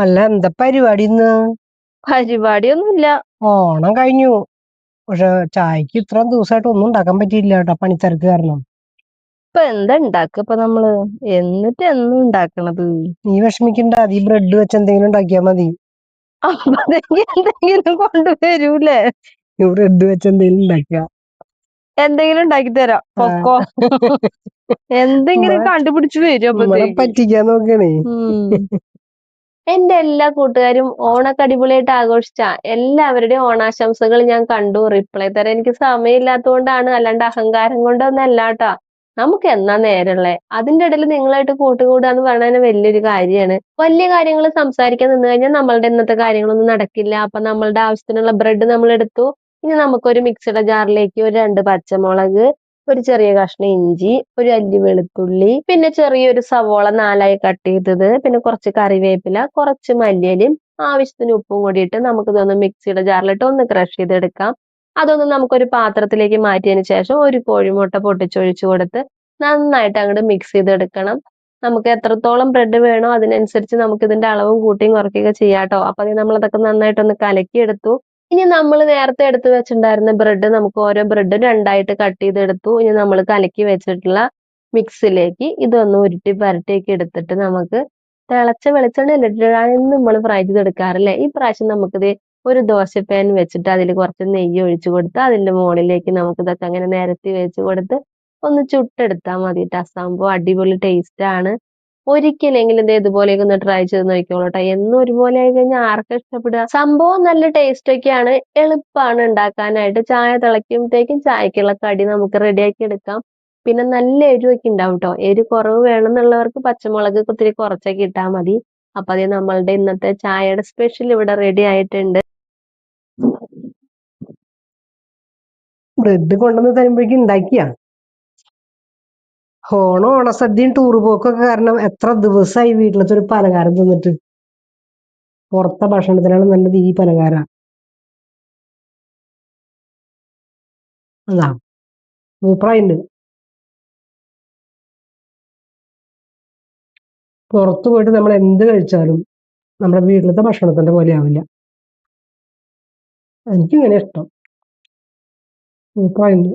അല്ല എന്താ പരിപാടി ഇന്ന്? പരിപാടിയൊന്നുമില്ല. ഓണം കഴിഞ്ഞു. പക്ഷെ ചായക്ക് ഇത്ര ദിവസമായിട്ട് ഒന്നും ഉണ്ടാക്കാൻ പറ്റിയില്ല കേട്ടോ, പണിത്തിരക്ക് കാരണം. ഇപ്പൊ എന്താ ഉണ്ടാക്കുക ഇപ്പൊ നമ്മള്? എന്നിട്ട് എന്നും ഉണ്ടാക്കണത്? നീ വിഷമിക്കണ്ട, ഈ ബ്രെഡ് വെച്ച് എന്തെങ്കിലും ഉണ്ടാക്കിയാ മതി. അപ്പത്തേക്ക് എന്തെങ്കിലും കൊണ്ടുവരൂലേ? ഈ ബ്രെഡ് വെച്ച് എന്തെങ്കിലും ഉണ്ടാക്കുക. എന്തെങ്കിലും ഉണ്ടാക്കി തരാം, പൊക്കോ. എന്തെങ്കിലും കണ്ടുപിടിച്ചു വരും നമ്മളെ അപ്പത്തേക്ക്. പറ്റിക്കാൻ നോക്കണേ. എന്റെ എല്ലാ കൂട്ടുകാരും ഓണൊക്കെ അടിപൊളിയായിട്ട് ആഘോഷിച്ച എല്ലാവരുടെയും ഓണാശംസകൾ ഞാൻ കണ്ടു. റിപ്ലൈ തരാൻ എനിക്ക് സമയമില്ലാത്തതുകൊണ്ടാണ്, അല്ലാണ്ട് അഹങ്കാരം കൊണ്ടൊന്നല്ല കേട്ടാ. നമുക്ക് എന്നാ നേരമുള്ളേ? അതിന്റെ ഇടയിൽ നിങ്ങളായിട്ട് കൂട്ടുകൂടാന്ന് പറയുന്നത് വലിയൊരു കാര്യമാണ്. വലിയ കാര്യങ്ങൾ സംസാരിക്കാൻ നിന്ന് കഴിഞ്ഞാൽ നമ്മളുടെ ഇന്നത്തെ കാര്യങ്ങളൊന്നും നടക്കില്ല. അപ്പൊ നമ്മളുടെ ആവശ്യത്തിനുള്ള ബ്രെഡ് നമ്മൾ എടുത്തു. ഇനി നമുക്കൊരു മിക്സിയുടെ ജാറിലേക്ക് ഒരു 2 പച്ചമുളക്, ഒരു ചെറിയ കഷ്ണം ഇഞ്ചി, ഒരു അല്ലി വെളുത്തുള്ളി, പിന്നെ ചെറിയൊരു സവോള 4ആയി കട്ട് ചെയ്തത്, പിന്നെ കുറച്ച് കറിവേപ്പില, കുറച്ച് മല്ലിയിലയും ആവശ്യത്തിന് ഉപ്പും കൂടിയിട്ട് നമുക്ക് ഇതൊന്ന് മിക്സിയുടെ ജാറിലിട്ട് ഒന്ന് ക്രഷ് ചെയ്തെടുക്കാം. അതൊന്ന് നമുക്കൊരു പാത്രത്തിലേക്ക് മാറ്റിയതിന് ശേഷം ഒരു കോഴിമുട്ട പൊട്ടിച്ചൊഴിച്ചു കൊടുത്ത് നന്നായിട്ട് അങ്ങോട്ട് മിക്സ് ചെയ്തെടുക്കണം. നമുക്ക് എത്രത്തോളം ബ്രെഡ് വേണോ അതിനനുസരിച്ച് നമുക്ക് ഇതിന്റെ അളവും കൂട്ടിയും കുറയ്ക്കുകയൊക്കെ ചെയ്യാട്ടോ. അപ്പൊ നമ്മൾ അതൊക്കെ നന്നായിട്ടൊന്ന് കലക്കിയെടുത്തു. ഇനി നമ്മൾ നേരത്തെ എടുത്തു വെച്ചിട്ടുണ്ടായിരുന്ന ബ്രെഡ് നമുക്ക് ഓരോ ബ്രെഡും 2ആയിട്ട് കട്ട് ചെയ്തെടുത്തു. ഇനി നമ്മൾ കലക്കി വെച്ചിട്ടുള്ള മിക്സിലേക്ക് ഇതൊന്ന് ഉരുട്ടി പരട്ടിയൊക്കെ എടുത്തിട്ട് നമുക്ക് തിളച്ച വെളിച്ചെണ്ണ നമ്മൾ ഫ്രൈ ചെയ്തെടുക്കാറില്ലേ, ഈ പ്രാവശ്യം നമുക്കിത് ഒരു ദോശപ്പാൻ വെച്ചിട്ട് അതിൽ കുറച്ച് നെയ്യ് ഒഴിച്ചു കൊടുത്ത് അതിന്റെ മുകളിലേക്ക് നമുക്ക് ഇതൊക്കെ അങ്ങനെ നിരത്തി വെച്ച് കൊടുത്ത് ഒന്ന് ചുട്ടെടുത്താൽ മതിട്ടോ. സംഭവം അടിപൊളി ടേസ്റ്റ് ആണ്. ഒരിക്കലെങ്കിലും ഇത് ഇതുപോലെയൊക്കെ ഒന്ന് ട്രൈ ചെയ്ത് നോക്കിക്കോളൂ കേട്ടോ. എന്നും ഒരുപോലെ ആയി കഴിഞ്ഞാൽ ആർക്കും ഇഷ്ടപ്പെടുക? സംഭവം നല്ല ടേസ്റ്റ് ഒക്കെയാണ്, എളുപ്പമാണ് ഉണ്ടാക്കാനായിട്ട്. ചായ തിളയ്ക്കുമ്പോഴത്തേക്കും ചായക്കുള്ള കടി നമുക്ക് റെഡിയാക്കി എടുക്കാം. പിന്നെ നല്ല എരിവൊക്കെ ഉണ്ടാവും കേട്ടോ. എരിവ് കുറവ് വേണമെന്നുള്ളവർക്ക് പച്ചമുളക് ഒത്തിരി കുറച്ചൊക്കെ ഇട്ടാൽ മതി. അപ്പൊ അത് നമ്മളുടെ ഇന്നത്തെ ചായയുടെ സ്പെഷ്യൽ ഇവിടെ റെഡി ആയിട്ടുണ്ട്. ബ്രെഡ് കൊണ്ടുവന്ന് തരുമ്പോഴേക്കും ഉണ്ടാക്കിയാ? ഓണസദ്യയും ടൂർ പോക്കൊക്കെ കാരണം എത്ര ദിവസമായി വീട്ടിലത്തെ ഒരു പലഹാരം തിന്നിട്ട്. പുറത്തെ ഭക്ഷണത്തിനാണ് നല്ലത് ഈ പലഹാര. അതാ അഭിപ്രായമുണ്ട്. പുറത്തു പോയിട്ട് നമ്മൾ എന്ത് കഴിച്ചാലും നമ്മുടെ വീട്ടിലത്തെ ഭക്ഷണത്തിന്റെ പോലെ ആവില്ല. എനിക്കിങ്ങനെ ഇഷ്ടം. അഭിപ്രായമുണ്ട്.